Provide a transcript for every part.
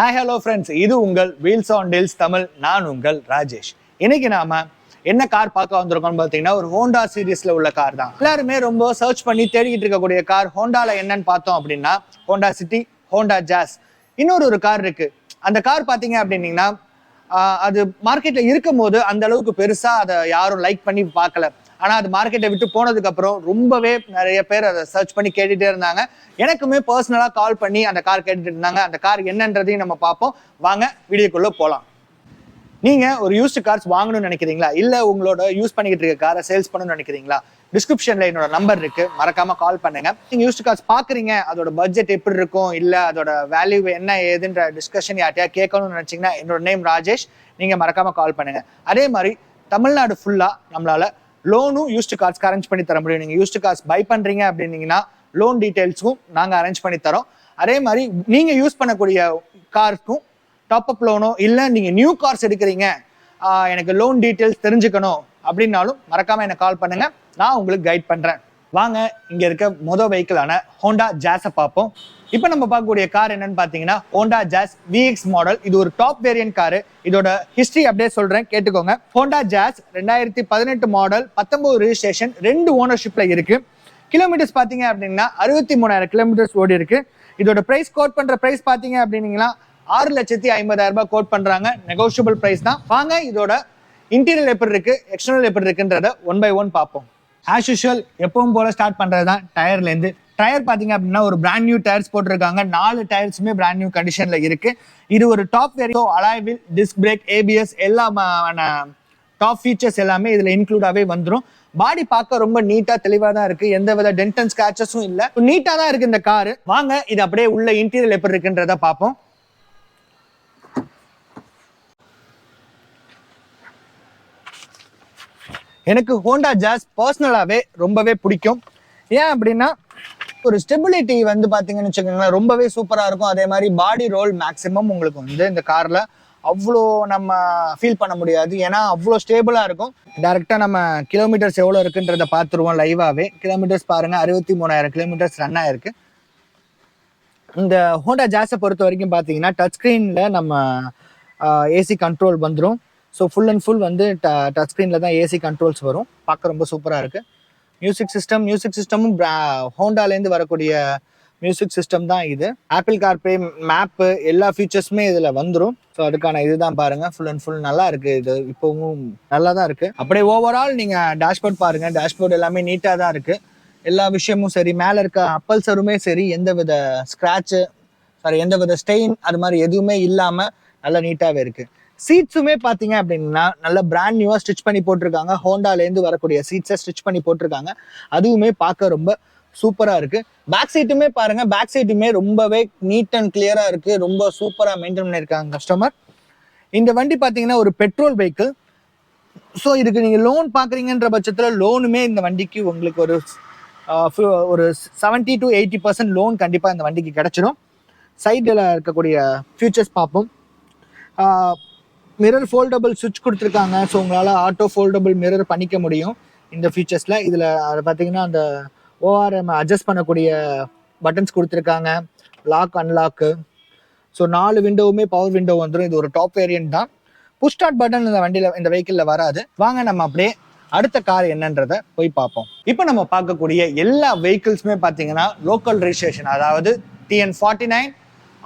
Hi hello friends, இது உங்கள் wheels on deals Tamil. நான் உங்கள் ராஜேஷ். இன்னைக்கு நாம என்ன கார் பார்க்க வந்திருக்கோம்னு பார்த்தீங்கன்னா ஒரு ஹோண்டா சீரீஸ்ல உள்ள கார் தான். எல்லாருமே ரொம்ப சர்ச் பண்ணி தேடிக்கிட்டு இருக்கக்கூடிய கார் ஹோண்டால என்னன்னு பார்த்தோம் அப்படின்னா ஹோண்டா சிட்டி, ஹோண்டா ஜாஸ். இன்னொரு கார் இருக்கு. அந்த கார் பார்த்தீங்க அப்படின்னீங்கன்னா அது மார்க்கெட்ல இருக்கும் போது அந்த அளவுக்கு பெருசா அதை யாரும் லைக் பண்ணி பார்க்கல. ஆனா அது மார்க்கெட்டை விட்டு போனதுக்கு அப்புறம் ரொம்பவே நிறைய பேர் அதை சர்ச் பண்ணி கேட்டுட்டே இருந்தாங்க. எனக்குமே பர்சனலா கால் பண்ணி அந்த கார் கேட்டுட்டு இருந்தாங்க. அந்த கார் என்னன்றதையும் நம்ம பார்ப்போம். வாங்க வீடியோக்குள்ள போலாம். நீங்க ஒரு யூஸ்டு கார்ஸ் வாங்கணும்னு நினைக்கிறீங்களா, இல்ல உங்களோட யூஸ் பண்ணிக்கிட்டு இருக்க காரை சேல்ஸ் பண்ணணும்னு நினைக்கிறீங்களா? டிஸ்கிரிப்ஷன்ல என்னோட நம்பர் இருக்கு, மறக்காம கால் பண்ணுங்க. நீங்க யூஸ்டு கார்ஸ் பாக்குறீங்க, அதோட பட்ஜெட் எப்படி இருக்கும், இல்ல அதோட வேல்யூ என்ன ஏதுன்ற டிஸ்கஷன் யார்ட்டையா கேட்கணும்னு நினைச்சீங்கன்னா என்னோட நேம் ராஜேஷ், நீங்க மறக்காம கால் பண்ணுங்க. அதே மாதிரி தமிழ்நாடு ஃபுல்லா நம்மளால லோனும் யூஸ்டு கார்ஸ்க்கு அரேஞ்ச் பண்ணி தர முடியும். நீங்க யூஸ்டு கார்ஸ் பை பண்றீங்க அப்படின்னீங்கன்னா லோன் டீடைல்ஸும் நாங்க அரேஞ்ச் பண்ணி தரோம். அதே மாதிரி நீங்க யூஸ் பண்ணக்கூடிய காருக்கும் டாப் அப் லோனோ, இல்ல நீங்க நியூ கார்ஸ் எடுக்கிறீங்க, எனக்கு லோன் டீடைல்ஸ் தெரிஞ்சுக்கணும் அப்படின்னாலும் மறக்காம எனக்கு கால் பண்ணுங்க, நான் உங்களுக்கு கைட் பண்றேன். வாங்க இங்க இருக்க மொதல் வெஹிக்கிளான ஹோண்டா ஜாஸை பார்ப்போம். இப்போ நம்ம பார்க்கக்கூடிய கார் என்னன்னு பார்த்தீங்கன்னா ஹோண்டா ஜாஸ் விஎக்ஸ் மாடல். இது ஒரு டாப் வேரியன்ட் காரு. இதோட ஹிஸ்டரி அப்படியே சொல்றேன், கேட்டுக்கோங்க. ஹோண்டா ஜாஸ் 2018 மாடல், 19 ரெஜிஸ்ட்ரேஷன், 2 ஓனர்ஷிப்ல இருக்கு. கிலோமீட்டர்ஸ் பார்த்தீங்க அப்படின்னா 63,000 கிலோமீட்டர்ஸ் ஓடி இருக்கு. இதோட பிரைஸ் கோட் பண்ற பிரைஸ் பார்த்தீங்க அப்படின்னீங்கன்னா 6,50,000 கோட் பண்றாங்க. நெகோஷியபிள் பிரைஸ் தான். வாங்க இதோட இன்டீரியர் எப்படி இருக்கு, எக்ஸ்டர்னல் எப்படி இருக்குன்றத ஒன் பை ஒன் பார்ப்போம். ஆஸ் யூஷுவல் எப்பவும் போல ஸ்டார்ட் பண்றது தான் டயர்ல இருந்து. டயர் பாத்தீங்க அப்படின்னா ஒரு பிராண்ட் நியூ டயர்ஸ் போட்டிருக்காங்க. 4 டயர்ஸுமே பிராண்ட் நியூ கண்டிஷன்ல இருக்கு. இது ஒரு top variant. Alloy wheel, disc brake, ABS எல்லா டாப் ஃபீச்சர்ஸ் எல்லாமே இதுல இன்க்ளூடாவே வந்துடும். பாடி பார்க்க ரொம்ப நீட்டா தெளிவா தான் இருக்கு. எந்த வித டென்ட் அண்ட் ஸ்கிராச்சஸும் இல்ல. நீட்டா தான் இருக்கு இந்த காரு. வாங்க இது அப்படியே உள்ள இன்டீரியர் எப்படி இருக்குன்றத பார்ப்போம். எனக்கு ஹோண்டா ஜாஸ் பர்சனலாவே ரொம்பவே பிடிக்கும். ஏன் அப்படின்னா ஒரு ஸ்டெபிலிட்டி வந்து பாத்தீங்கன்னு வச்சுக்கோங்களேன், ரொம்பவே சூப்பரா இருக்கும். அதே மாதிரி பாடி ரோல் மேக்சிமம் உங்களுக்கு வந்து இந்த கார்ல அவ்வளோ நம்ம ஃபீல் பண்ண முடியாது, ஏன்னா அவ்வளோ ஸ்டேபிளா இருக்கும். டைரக்டா நம்ம கிலோமீட்டர்ஸ் எவ்வளோ இருக்குன்றத பார்த்துருவோம் லைவாவே. கிலோமீட்டர்ஸ் பாருங்க, 63,000 கிலோமீட்டர்ஸ் ரன் ஆயிருக்கு. இந்த ஹோண்டா ஜாஸை பொறுத்த வரைக்கும் பார்த்தீங்கன்னா டச் ஸ்க்ரீன்ல நம்ம ஏசி கண்ட்ரோல் வந்துடும். ஸோ ஃபுல் அண்ட் ஃபுல் வந்து டச் ஸ்க்ரீனில் தான் ஏசி கண்ட்ரோல்ஸ் வரும். பார்க்க ரொம்ப சூப்பராக இருக்குது. மியூசிக் சிஸ்டமும் ஹோண்டாலேருந்து வரக்கூடிய மியூசிக் சிஸ்டம் தான் இது. ஆப்பிள் கார்ப்ளே, மேப்பு, எல்லா ஃபீச்சர்ஸுமே இதில் வந்துடும். ஸோ அதுக்கான இதுதான் பாருங்க, ஃபுல் அண்ட் ஃபுல் நல்லா இருக்குது. இது இப்போவும் நல்லா தான் இருக்குது. அப்படியே ஓவரால் நீங்கள் டேஷ்போர்ட் பாருங்கள், டேஷ்போர்ட் எல்லாமே நீட்டாக தான் இருக்குது. எல்லா விஷயமும் சரி, மேலே இருக்க அப்பல்சருமே சரி, எந்தவித ஸ்க்ராட்சு எந்தவித ஸ்டெயின் அது மாதிரி எதுவுமே இல்லாமல் நல்லா நீட்டாகவே இருக்குது. சீட்ஸுமே பார்த்தீங்க அப்படின்னா நல்ல பிராண்ட் நியூவாக ஸ்டிச் பண்ணி போட்டிருக்காங்க. ஹோண்டாலேருந்து வரக்கூடிய சீட்ஸை ஸ்டிச் பண்ணி போட்டிருக்காங்க. அதுவுமே பார்க்க ரொம்ப சூப்பராக இருக்குது. பேக் சீட்டுமே பாருங்கள், பேக் சீட்டுமே ரொம்பவே நீட் அண்ட் கிளியராக இருக்குது. ரொம்ப சூப்பராக மெயின்டைன் பண்ணியிருக்காங்க கஸ்டமர். இந்த வண்டி பார்த்தீங்கன்னா ஒரு பெட்ரோல் வெஹிக்கிள். ஸோ இதுக்கு நீங்கள் லோன் பார்க்குறீங்கன்ற பட்சத்தில் லோனுமே இந்த வண்டிக்கு உங்களுக்கு ஒரு 70 to 80% லோன் கண்டிப்பாக இந்த வண்டிக்கு கிடைச்சிடும். சைடில் இருக்கக்கூடிய ஃபியூச்சர்ஸ் பார்ப்போம். மிரர் ஃபோல்டபுள் சுவிட்ச் கொடுத்துருக்காங்க. ஸோ உங்களால் ஆட்டோ ஃபோல்டபுள் மிரர் பண்ணிக்க முடியும் இந்த ஃபீச்சர்ஸில். இதில் அதை பார்த்தீங்கன்னா அந்த ஓஆர்எம் அட்ஜஸ்ட் பண்ணக்கூடிய பட்டன்ஸ் கொடுத்துருக்காங்க, லாக் அன்லாக்கு. ஸோ 4 விண்டோவுமே பவர் விண்டோ வந்துடும். இது ஒரு டாப் வேரியன்ட் தான். புஷ் ஸ்டார்ட் பட்டன் இந்த வெஹிக்கிளில் வராது. வாங்க நம்ம அப்படியே அடுத்த கார் என்னன்றதை போய் பார்ப்போம். இப்போ நம்ம பார்க்கக்கூடிய எல்லா வெஹிக்கிள்ஸுமே பார்த்தீங்கன்னா லோக்கல் ரெஜிஸ்ட்ரேஷன், அதாவது TN49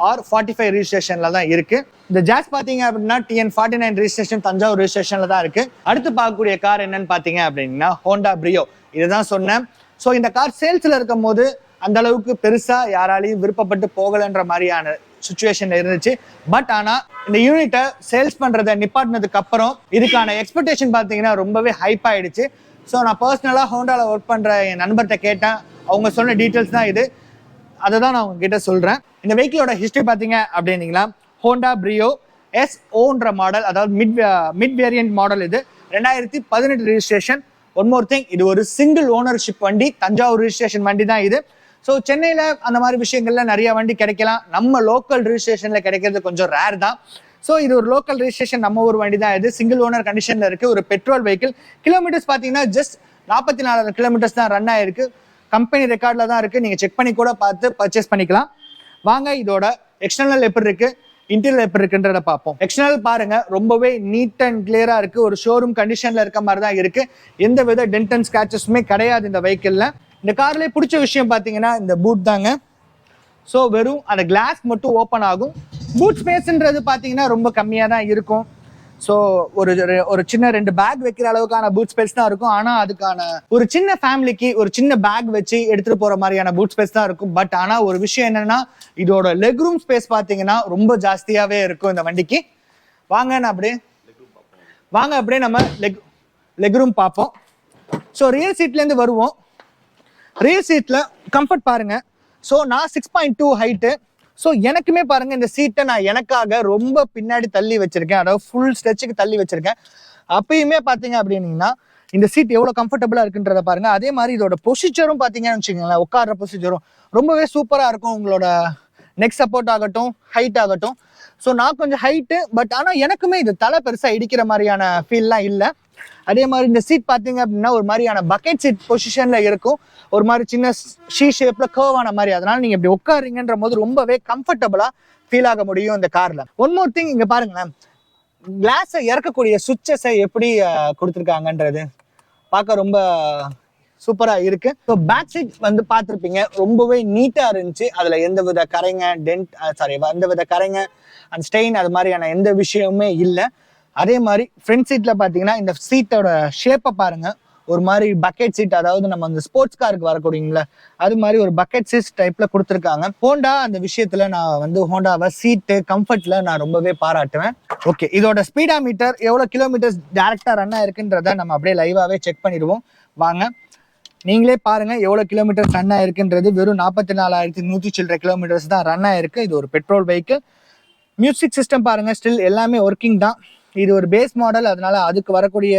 ஆர் 45 ரெஜிஸ்ட்ரேஷன்ல தான் இருக்கு. இந்த ஜாஸ் பாத்தீங்க அப்படின்னா TN49 ரெஜிஸ்ட்ரேஷன், தஞ்சாவூர் ரெஜிஸ்ட்ரேஷன்ல தான் இருக்கு. அடுத்து பார்க்கக்கூடிய கார் என்னன்னு பாத்தீங்க அப்படின்னா ஹோண்டா பிரியோ. இதுதான் சொன்னேன். ஸோ இந்த கார் சேல்ஸ்ல இருக்கும் போது அந்த அளவுக்கு பெருசா யாராலையும் விருப்பப்பட்டு போகலன்ற மாதிரியான சுச்சுவேஷன்ல இருந்துச்சு. பட் ஆனா இந்த யூனிட்டை சேல்ஸ் பண்றதை நிப்பாட்டினதுக்கு அப்புறம் இதுக்கான எக்ஸ்பெக்டேஷன் பாத்தீங்கன்னா ரொம்பவே ஹைப் ஆயிடுச்சு. ஸோ நான் பர்சனலா ஹோண்டால ஒர்க் பண்ற என் நண்பர்கிட்ட கேட்டேன். அவங்க சொன்ன டீட்டெயில்ஸ் தான் இது. அதை தான் நான் உங்ககிட்ட சொல்றேன். இந்த வெஹிக்கிளோட ஹிஸ்டரி பார்த்தீங்க அப்படின்னீங்கன்னா ஹோண்டா பிரியோ SOன்ற மாடல், அதாவது மிட் வேரியன்ட் மாடல். இது 2018 ரெஜிஸ்ட்ரேஷன். ஒன் மோர் திங், இது ஒரு சிங்கிள் ஓனர்ஷிப் வண்டி, தஞ்சாவூர் ரெஜிஸ்ட்ரேஷன் வண்டி தான் இது. ஸோ சென்னையில் அந்த மாதிரி விஷயங்கள்ல நிறைய வண்டி கிடைக்கலாம். நம்ம லோக்கல் ரெஜிஸ்ட்ரேஷன்ல கிடைக்கிறது கொஞ்சம் ரேர் தான். ஸோ இது ஒரு லோக்கல் ரெஜிஸ்ட்ரேஷன், நம்ம ஒரு வண்டி தான் இது. சிங்கிள் ஓனர் கண்டிஷன்ல இருக்கு. ஒரு பெட்ரோல் வெஹிக்கிள். கிலோமீட்டர்ஸ் பார்த்தீங்கன்னா ஜஸ்ட் 44,000 கிலோமீட்டர்ஸ் தான் ரன் ஆயிருக்கு. கம்பெனி ரெக்கார்ட்ல தான் இருக்கு. நீங்க செக் பண்ணி கூட பார்த்து பர்ச்சேஸ் பண்ணிக்கலாம். வாங்க இதோட எக்ஸ்டர்னல் எப்படி இருக்கு, இன்டீரியர் எப்படி இருக்குன்றத பார்ப்போம். எக்ஸ்டர்னல் பாருங்க, ரொம்பவே நீட் அண்ட் கிளியரா இருக்கு. ஒரு ஷோரூம் கண்டிஷன்ல இருக்க மாதிரி தான் இருக்கு. எந்த வித டென்ட் அண்ட் ஸ்கிராச்சஸுமே கிடையாது இந்த வெஹிக்கிள்ல. இந்த கார்லயே பிடிச்ச விஷயம் பாத்தீங்கன்னா இந்த பூட் தாங்க. ஸோ வெறும் அந்த கிளாஸ் மட்டும் ஓப்பன் ஆகும். பூட் ஸ்பேஸ்ன்றது பாத்தீங்கன்னா ரொம்ப கம்மியா தான் இருக்கும். ஸோ ஒரு சின்ன 2 பேக் வைக்கிற அளவுக்கான பூட் ஸ்பேஸ் தான் இருக்கும். ஆனா அதுக்கான ஒரு சின்ன ஃபேமிலிக்கு ஒரு சின்ன பேக் வச்சு எடுத்துட்டு போற மாதிரியான பூட் ஸ்பேஸ் தான் இருக்கும். பட் ஆனா ஒரு விஷயம் என்னன்னா, இதோட லெக் ரூம் ஸ்பேஸ் பாத்தீங்கன்னா ரொம்ப ஜாஸ்தியாவே இருக்கும் இந்த வண்டிக்கு. வாங்க அப்படியே நம்ம லெக் ரூம் பார்ப்போம். ஸோ ரியர் சீட்ல இருந்து வருவோம். ரியர் சீட்ல கம்ஃபர்ட் பாருங்க. ஸோ நான் 6.2 ஹைட்டு. ஸோ எனக்குமே பாருங்க இந்த சீட்டை நான் எனக்காக ரொம்ப பின்னாடி தள்ளி வச்சிருக்கேன். அதாவது ஃபுல் ஸ்ட்ரெச்சுக்கு தள்ளி வச்சிருக்கேன். அப்பயுமே பாத்தீங்க அப்படின்னீங்கன்னா இந்த சீட் எவ்வளவு கம்ஃபர்டபுளா இருக்குன்றத பாருங்க. அதே மாதிரி இதோட பொசிச்சரும் பாத்தீங்கன்னு வச்சுக்கோங்களேன், உட்கார்ற பொசிச்சரும் ரொம்பவே சூப்பரா இருக்கும். உங்களோட நெக் சப்போர்ட் ஆகட்டும், ஹைட் ஆகட்டும். ஸோ நான் கொஞ்சம் ஹைட்டு, பட் ஆனா எனக்குமே இது தலை பெருசா இடிக்கிற மாதிரியான ஃபீல்லாம் இல்லை. அதே மாதிரி இந்த சீட் பாத்தீங்க அப்படின்னா ஒரு மாதிரியான பக்கெட் சீட் பொசிஷன்ல இருக்கும். ஒரு மாதிரி சின்ன ஷீ ஷேப்ல கர்வ் ஆன மாதிரி. அதனால நீங்க இப்படி உட்காருங்கன்ற போது ரொம்பவே கம்ஃபர்டபுளா ஃபீல் ஆக முடியும் இந்த கார்ல. ஒன் மோர் திங், இங்க பாருங்களேன், கிளாஸை இறக்கக்கூடிய சுவிட்சஸை எப்படி கொடுத்துருக்காங்கன்றது பார்க்க ரொம்ப சூப்பரா இருக்கு. ஸோ பேக் சீட் வந்து பார்த்துருப்பீங்க, ரொம்பவே நீட்டா இருந்துச்சு. அதுல எந்த வித கரைங்க அண்ட் ஸ்டெயின் அது மாதிரியான எந்த விஷயமுமே இல்லை. அதே மாதிரி ஃப்ரண்ட் சீட்ல பாத்தீங்கன்னா இந்த சீட்டோட ஷேப்பை பாருங்க, ஒரு மாதிரி பக்கெட் சீட், அதாவது நம்ம அந்த ஸ்போர்ட்ஸ் காருக்கு வரக்கூடியங்களா அது மாதிரி ஒரு பக்கெட் சீட் டைப்ல கொடுத்துருக்காங்க. ஹோண்டா அந்த விஷயத்துல நான் வந்து ஹோண்டாவை சீட்டு கம்ஃபர்ட்ல நான் ரொம்பவே பாராட்டுவேன். ஓகே, இதோட ஸ்பீடா மீட்டர் எவ்வளவு கிலோமீட்டர்ஸ் டைரக்டா ரன் ஆயிருக்குன்றத நம்ம அப்படியே லைவாவே செக் பண்ணிடுவோம். வாங்க, நீங்களே பாருங்க எவ்வளவு கிலோமீட்டர் ரன் ஆயிருக்குன்றது. வெறும் 44,100 சில்லற கிலோமீட்டர்ஸ் தான் ரன் ஆயிருக்கு. இது ஒரு பெட்ரோல் வெஹிக்கிள். மியூசிக் சிஸ்டம் பாருங்க, ஸ்டில் எல்லாமே ஒர்க்கிங் தான். இது ஒரு பேஸ் மாடல், அதனால அதுக்கு வரக்கூடிய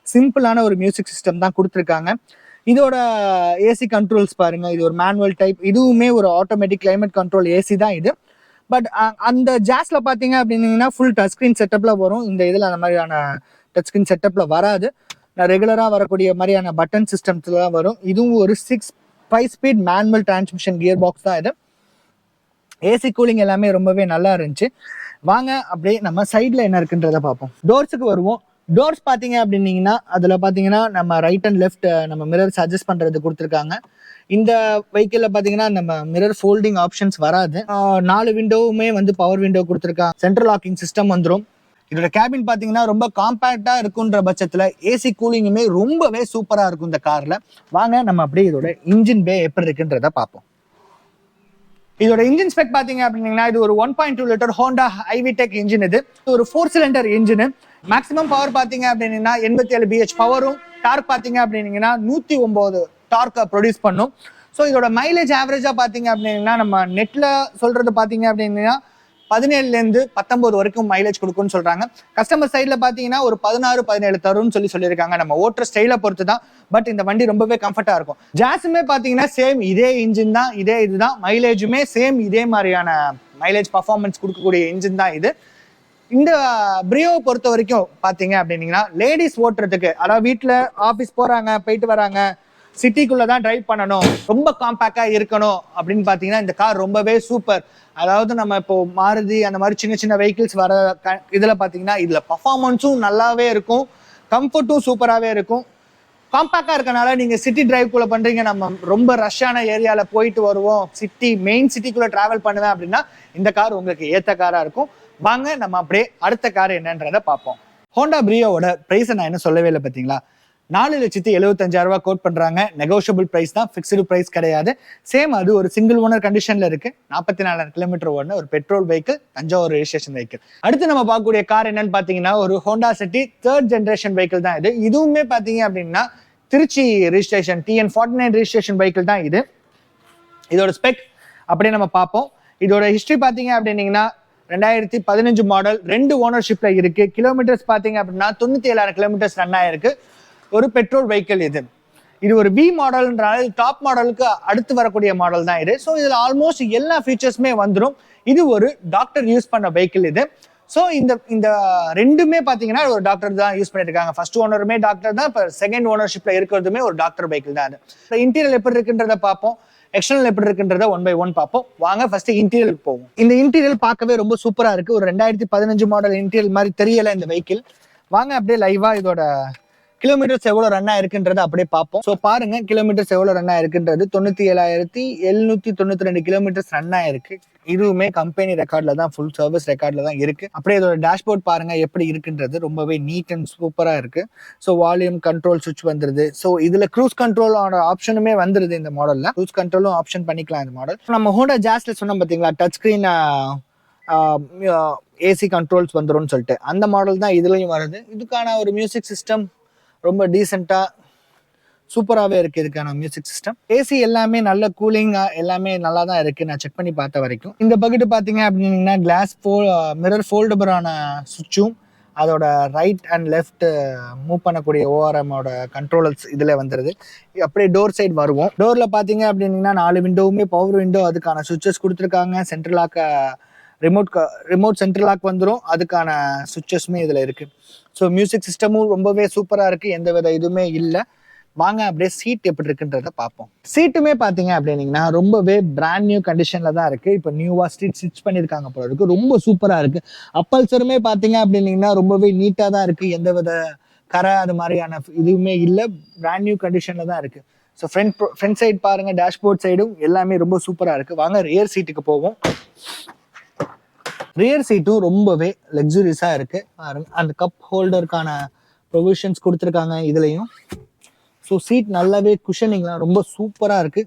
சிம்பிளான ஒரு மியூசிக் சிஸ்டம் தான் கொடுத்துருக்காங்க. இதோட ஏசி கண்ட்ரோல்ஸ் பாருங்க, இது ஒரு மேனுவல் டைப். இதுவுமே ஒரு ஆட்டோமேட்டிக் கிளைமேட் கண்ட்ரோல் ஏசி தான் இது. பட் அந்த ஜாஸ்ல பாத்தீங்க அப்படின்னீங்கன்னா ஃபுல் டச் ஸ்கிரீன் செட்டப்ல வரும். இந்த இதுல அந்த மாதிரியான டச் ஸ்கிரீன் செட்டப்ல வராது. ரெகுலரா வரக்கூடிய மாதிரியான பட்டன் சிஸ்டம்ஸ்ல தான் வரும். இதுவும் ஒரு 5 speed manual transmission gear box தான் இது. ஏசி கூலிங் எல்லாமே ரொம்பவே நல்லா இருந்துச்சு. வாங்க அப்படியே நம்ம சைட்ல என்ன இருக்குன்றத பார்ப்போம். டோர்ஸுக்கு வருவோம். டோர்ஸ் பாத்தீங்க அப்படின்னீங்கன்னா அதுல பாத்தீங்கன்னா நம்ம ரைட் அண்ட் லெஃப்ட் நம்ம மிரர்ஸ் அட்ஜஸ்ட் பண்றது கொடுத்துருக்காங்க. இந்த வெஹிக்கிள்ல பாத்தீங்கன்னா நம்ம மிரர் ஃபோல்டிங் ஆப்ஷன்ஸ் வராது. 4 விண்டோவுமே வந்து பவர் விண்டோ கொடுத்துருக்காங்க. சென்ட்ரல் லாக்கிங் சிஸ்டம் வந்துடும். இதோட கேபின் பாத்தீங்கன்னா ரொம்ப காம்பேக்டா இருக்குன்ற பட்சத்துல ஏசி கூலிங்குமே ரொம்பவே சூப்பரா இருக்கும் இந்த கார்ல. வாங்க நம்ம அப்படியே இதோட இன்ஜின் பே எப்படி இருக்குன்றத பார்ப்போம். இதோட இன்ஜின் ஸ்பெக் பாத்தீங்க அப்படின்னா இது ஒரு 1.2 லிட்டர் ஹோண்டா ஐவிடெக் இன்ஜின். இது ஒரு 4 சிலிண்டர் இன்ஜின். மேக்ஸிமம் பவர் பாத்தீங்க அப்படின்னா 87 BH பவரும், டார்க் பாத்தீங்க அப்படின்னா 109 டார்க் ப்ரொடியூஸ் பண்ணும். ஸோ இதோட மைலேஜ் ஆவரேஜா பாத்தீங்க அப்படின்னா நம்ம நெட்ல சொல்றது பாத்தீங்க அப்படின்னா 17ல இருந்து 19 வரைக்கும் மைலேஜ் கொடுக்கும்னு சொல்றாங்க. கஸ்டமர் சைட்ல பாத்தீங்கன்னா ஒரு 16-17 தரும்னு சொல்லியிருக்காங்க. நம்ம ஓட்டுற ஸ்டைல பொறுத்து தான். பட் இந்த வண்டி ரொம்பவே கம்ஃபர்ட்டா இருக்கும். ஜாஸுமே பாத்தீங்கன்னா சேம் இதே இன்ஜின் தான், இதே இதுதான். மைலேஜுமே சேம் இதே மாதிரியான மைலேஜ் பர்ஃபார்மன்ஸ் கொடுக்கக்கூடிய இன்ஜின் தான் இது. இந்த பிரியோவை பொறுத்த வரைக்கும் பாத்தீங்க அப்படின்னீங்கன்னா லேடிஸ் ஓட்டுறதுக்கு, அதாவது வீட்டுல ஆபீஸ் போறாங்க, போயிட்டு வராங்க, சிட்டிக்குள்ளதான் டிரைவ் பண்ணணும், ரொம்ப காம்பேக்டா இருக்கணும் அப்படின்னு பாத்தீங்கன்னா இந்த கார் ரொம்பவே சூப்பர். அதாவது நம்ம இப்போ மாருதி அந்த மாதிரி சின்ன சின்ன வெஹிக்கிள்ஸ் வர இதுல பாத்தீங்கன்னா இதுல பர்ஃபார்மன்ஸும் நல்லாவே இருக்கும், கம்ஃபர்ட்டும் சூப்பராகவே இருக்கும். காம்பேக்டா இருக்கனால நீங்க சிட்டி டிரைவ்குள்ள பண்றீங்க, நம்ம ரொம்ப ரஷ்ஷான ஏரியால போயிட்டு வருவோம், மெயின் சிட்டிக்குள்ள டிராவல் பண்ணுவேன் அப்படின்னா இந்த கார் உங்களுக்கு ஏத்த காரா இருக்கும். வாங்க நம்ம அப்படியே அடுத்த கார் என்னன்றதை பார்ப்போம். ஹோண்டா பிரியோவோட பிரைஸ் நான் என்ன சொல்லவே இல்லை பார்த்தீங்களா. 4,75,000 கோட் பண்றாங்க. நெகோஷியபிள் பிரைஸ் தான், ஃபிக்ஸ்டு பிரைஸ் கிடையாது. சேம் அது ஒரு சிங்கிள் ஓனர் கண்டிஷன்ல இருக்கு. 44,000 கிலோமீட்டர் ஓடுன ஒரு petrol vehicle, Thanjavur registration vehicle. அடுத்து நம்ம பார்க்கக்கூடிய கார் என்னன்னு பாத்தீங்கன்னா ஒரு Honda city 3rd generation vehicle தான் இது. இதுவுமே பாத்தீங்க அப்படின்னா Trichy registration TN49 registration vehicle தான் இது. இதோட ஸ்பெக் அப்படியே நம்ம பார்ப்போம். இதோட ஹிஸ்டரி பாத்தீங்க அப்படின்னீங்கன்னா 2015 மாடல், 2 ஓனர்ஷிப்ல இருக்கு. கிலோமீட்டர்ஸ் பாத்தீங்க அப்படின்னா 97,000 கிலோமீட்டர்ஸ் ரன் ஆயிருக்கு. ஒரு பெட்ரோல் வெஹிக்கிள் இது. இது ஒரு பி மாடல்ன்றால டாப் மாடலுக்கு அடுத்து வரக்கூடிய மாடல் தான் இது. ஸோ இதுல ஆல்மோஸ்ட் எல்லா ஃபீச்சர்ஸுமே வந்துடும். இது ஒரு டாக்டர் யூஸ் பண்ண வெஹிக்கிள் இது. ஸோ இந்த ரெண்டுமே பாத்தீங்கன்னா ஒரு டாக்டர் தான் யூஸ் பண்ணிருக்காங்க. ஃபர்ஸ்ட் ஓனருமே டாக்டர் தான், இப்போ செகண்ட் ஓனர்ஷிப்ல இருக்கிறதுமே ஒரு டாக்டர் வெஹிக்கிள் தான் அது. இன்டீரியர் எப்படி இருக்குன்றத பார்ப்போம். எக்ஸ்டர்னல் எப்படி இருக்குன்றத 1 by 1 பார்ப்போம். வாங்க ஃபர்ஸ்ட் இன்டீரியல் போவோம். இந்த இன்டீரியல் பார்க்கவே ரொம்ப சூப்பரா இருக்கு. ஒரு 2015 மாடல் இன்டீரியல் மாதிரி தெரியல இந்த வெஹிக்கிள். வாங்க அப்படியே லைவா இதோட கிலோமீட்டர்ஸ் எவ்வளவு ரன் ஆயிருக்குன்றத அப்படியே பார்ப்போம். ஸோ பாருங்க கிலோமீட்டர்ஸ் எவ்வளவு ரன் ஆயிருக்குன்றது 97,792 கிலோமீட்டர்ஸ் ரன் ஆயிருக்கு. இதுவுமே கம்பெனி ரெக்கார்ட்ல தான், ஃபுல் சர்வீஸ் ரெக்கார்ட்ல தான் இருக்கு. அப்படியே இதோட டேஷ்போர்ட் பாருங்க எப்படி இருக்குன்றது ரொம்பவே நீட் அண்ட் சூப்பரா இருக்கு. ஸோ வால்யூம் கண்ட்ரோல் சுவிட்ச் வந்துருது. ஸோ இதுல க்ரூஸ் கண்ட்ரோலோட ஆப்ஷனுமே வந்துருது. இந்த மாடல்ல க்ரூஸ் கண்ட்ரோலும் ஆப்ஷன் பண்ணிக்கலாம். இந்த மாடல் நம்ம ஹோண்டா ஜாஸ்ல சொன்னோம் பாத்தீங்களா, டச் ஸ்கிரீன் ஏசி கண்ட்ரோல்ஸ் வந்துரும்னு சொல்லிட்டு, அந்த மாடல் தான் இதுலயும் வருது. இதுக்கான ஒரு மியூசிக் சிஸ்டம் ரொம்ப டீசெண்டா சூப்பராகவே இருக்கு. இதுக்கான மியூசிக் சிஸ்டம், ஏசி எல்லாமே நல்ல கூலிங்கா எல்லாமே நல்லா தான் இருக்கு. நான் செக் பண்ணி பார்த்த வரைக்கும். இந்த பக்கெட் பாத்தீங்க அப்படின்னீங்கன்னா கிளாஸ் மிரர் ஃபோல்டபுளான சுவிட்சும், அதோட ரைட் அண்ட் லெஃப்ட் மூவ் பண்ணக்கூடிய ஓஆர்எம்மோட கண்ட்ரோலர்ஸ் இதுல வந்துருது. அப்படியே டோர் சைடு வருவோம். டோர்ல பாத்தீங்க அப்படின்னீங்கன்னா 4 விண்டோவுமே பவர் விண்டோ, அதுக்கான சுவிட்சஸ் கொடுத்துருக்காங்க. Central lock remote central lock வந்துடும். அதுக்கான சுவிட்சஸ்மே இதுல இருக்கு. ஸோ மியூசிக் சிஸ்டமும் ரொம்பவே சூப்பரா இருக்கு. எந்த வித இதுவுமே இல்லை. வாங்க அப்படியே சீட் எப்படி இருக்குன்றத பார்ப்போம். சீட்டுமே பாத்தீங்க அப்படின்னீங்கன்னா ரொம்பவே பிராண்ட் நியூ கண்டிஷன்ல தான் இருக்கு. இப்போ நியூவா ஸ்டிச் பண்ணிருக்காங்க போல இருக்கு. ரொம்ப சூப்பரா இருக்கு. அப்பல்சருமே பாத்தீங்க அப்படின்னீங்கன்னா ரொம்பவே நீட்டா தான் இருக்கு. எந்த வித கரை அது மாதிரியான இதுவுமே இல்லை. பிராண்ட் நியூ கண்டிஷன்ல தான் இருக்கு. ஸோ ஃப்ரண்ட் சைடு பாருங்க, டேஷ்போர்ட் சைடும் எல்லாமே ரொம்ப சூப்பரா இருக்கு. வாங்க ரியர் சீட்டுக்கு போவோம். ரியர் சீட்டும் ரொம்பவே லக்ஸுரியஸா இருக்கு. அந்த கப் ஹோல்டருக்கான ப்ரொவிஷன்ஸ் கொடுத்துருக்காங்க இதுலயும். ஸோ சீட் நல்லாவே குஷனிங்லாம் ரொம்ப சூப்பரா இருக்கு.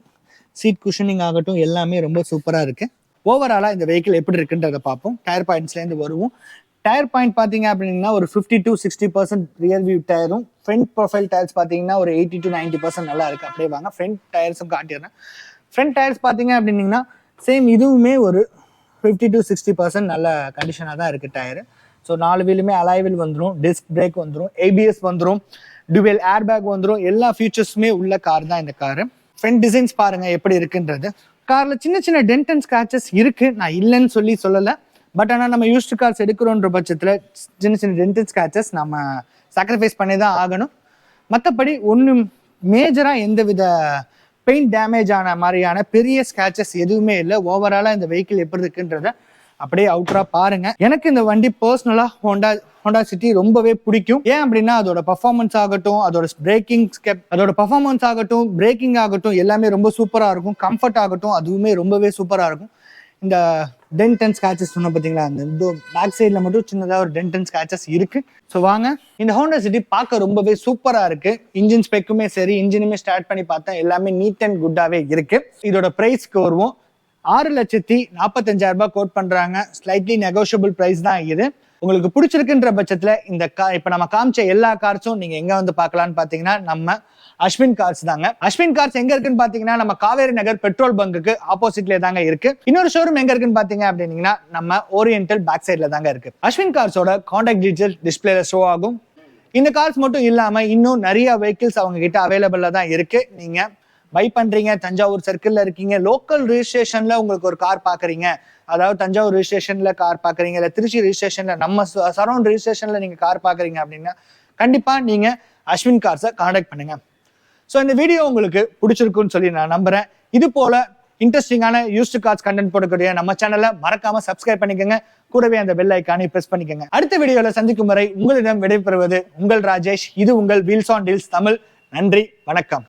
சீட் குஷனிங் ஆகட்டும் எல்லாமே ரொம்ப சூப்பரா இருக்கு. ஓவராலா இந்த வெஹிக்கிள் எப்படி இருக்குன்றத பார்ப்போம். டயர் பாயிண்ட்ஸ்ல இருந்து வருவோம். டயர் பாயிண்ட் பாத்தீங்க அப்படின்னா ஒரு 50 to 60% ரியர் வியூ டயரும், ஃப்ரண்ட் ப்ரொஃபைல் டயர்ஸ் பாத்தீங்கன்னா ஒரு 80 to 90% நல்லா இருக்கு. அப்படியே வாங்க ஃப்ரண்ட் டயர்ஸும் காட்டிடுறேன். ஃப்ரண்ட் டயர்ஸ் பாத்தீங்க அப்படின்னீங்கன்னா சேம் இதுவுமே ஒரு 50 to 60% நல்ல கண்டிஷனாக தான் இருக்குது டயரு. ஸோ 4 வீலுமே அலாய் வீல் வந்துடும், டிஸ்க் பிரேக் வந்துடும், ஏபிஎஸ் வந்துடும், டுவெல் ஏர் பேக் வந்துடும். எல்லா ஃபியூச்சர்ஸுமே உள்ள கார் தான் இந்த காரு. ஃப்ரண்ட் டிசைன்ஸ் பாருங்க எப்படி இருக்குன்றது. கார்ல சின்ன சின்ன டென்ட் அண்ட் ஸ்கிராச்சஸ் இருக்கு, நான் இல்லைன்னு சொல்லலை. பட் ஆனால் நம்ம யூஸ்டு கார்ஸ் எடுக்கிறோன்ற பட்சத்தில் சின்ன சின்ன டென்ட் அண்ட் ஸ்கிராச்சஸ் நம்ம சாக்ரிஃபைஸ் பண்ணி தான் ஆகணும். மற்றபடி ஒன்றும் மேஜராக எந்த வித பெயிண்ட் டேமேஜ் ஆன மாதிரியான பெரிய ஸ்கிராச்சஸ் எதுவுமே இல்லை. ஓவராலா இந்த வெஹிக்கிள் எப்படி இருக்குன்றத அப்படியே அவுட்டரா பாருங்க. எனக்கு இந்த வண்டி பர்சனலா ஹோண்டா சிட்டி ரொம்பவே பிடிக்கும். ஏன் அப்படின்னா அதோட பர்ஃபார்மன்ஸ் ஆகட்டும், அதோட பர்ஃபார்மன்ஸ் ஆகட்டும், பிரேக்கிங் ஆகட்டும் எல்லாமே ரொம்ப சூப்பரா இருக்கும். கம்ஃபர்ட் ஆகட்டும் அதுவுமே ரொம்பவே சூப்பரா இருக்கும். இந்த டென்ட் அண்ட் ஸ்கிராச்சஸ் சொன்ன பார்த்தீங்களா, அந்த பேக் சைடில் மட்டும் சின்னதாக ஒரு டென்ட் அண்ட் ஸ்கிராச்சஸ் இருக்கு. ஸோ வாங்க, இந்த ஹோண்டா சிட்டி பார்க்க ரொம்பவே சூப்பராக இருக்கு. இன்ஜின் ஸ்பெக்குமே சரி, இன்ஜினுமே ஸ்டார்ட் பண்ணி பார்த்தேன், எல்லாமே நீட் அண்ட் குட்டாவே இருக்கு. இதோட பிரைஸ்க்கு வருவோம். 6,45,000 கோட் பண்றாங்க. ஸ்லைட்லி நெகோஷியபிள் பிரைஸ் தான் இது. உங்களுக்கு பிடிச்சிருக்குன்ற பட்சத்துல இந்த இப்ப நம்ம காமிச்ச எல்லா கார்ஸும் நீங்க எங்க வந்து பார்க்கலாம்னு பாத்தீங்கன்னா நம்ம அஸ்வின் கார்ஸ் தாங்க. அஸ்வின் கார்ஸ் எங்க இருக்குன்னு பாத்தீங்கன்னா நம்ம காவேரி நகர் பெட்ரோல் பங்குக்கு ஆப்போசிட்ல தாங்க இருக்கு. இன்னொரு ஷோரூம் எங்க இருக்குன்னு பாத்தீங்க அப்படின்னீங்கன்னா நம்ம ஓரியன்டல் பேக் சைட்ல தாங்க இருக்கு. அஸ்வின் கார்ஸோட கான்டாக்ட் டீடைல் டிஸ்பிளேல ஷோ ஆகும். இந்த கார்ஸ் மட்டும் இல்லாம இன்னும் நிறைய வெஹிக்கிள்ஸ் அவங்க கிட்ட அவைலபிளா தான் இருக்கு. நீங்க பை பண்றீங்க, தஞ்சாவூர் சர்க்கிள்ல இருக்கீங்க, லோக்கல் ரிஜிஸ்ட்ரேஷன்ல உங்களுக்கு ஒரு கார் பாக்குறீங்க, அதாவது தஞ்சாவூர் ரிஜிஸ்ட்ரேஷன்ல கார் பாக்குறீங்க, இல்ல திருச்சி ரிஜிஸ்ட்ரேஷன்ல நம்ம சரௌண்ட் ரிஜிஸ்ட்ரேஷன்ல நீங்க கார் பாக்குறீங்க அப்படின்னா கண்டிப்பா நீங்க அஸ்வின் கார்ஸை கான்டாக்ட் பண்ணுங்க. ஸோ இந்த வீடியோ உங்களுக்கு பிடிச்சிருக்குன்னு சொல்லி நான் நம்புறேன். இது போல இன்ட்ரெஸ்டிங்கான யூஸ்டு கார்ஸ் கண்டென்ட் போடக்கூடிய நம்ம சேனலை மறக்காம சப்ஸ்கிரைப் பண்ணிக்கோங்க. கூடவே அந்த பெல் ஐக்கானை பிரஸ் பண்ணிக்கோங்க. அடுத்த வீடியோல சந்திக்கும் வரை உங்களிடம் விடைபெறுவது உங்கள் ராஜேஷ். இது உங்கள் வீல்ஸ் ஆன் டீல்ஸ் தமிழ். நன்றி, வணக்கம்.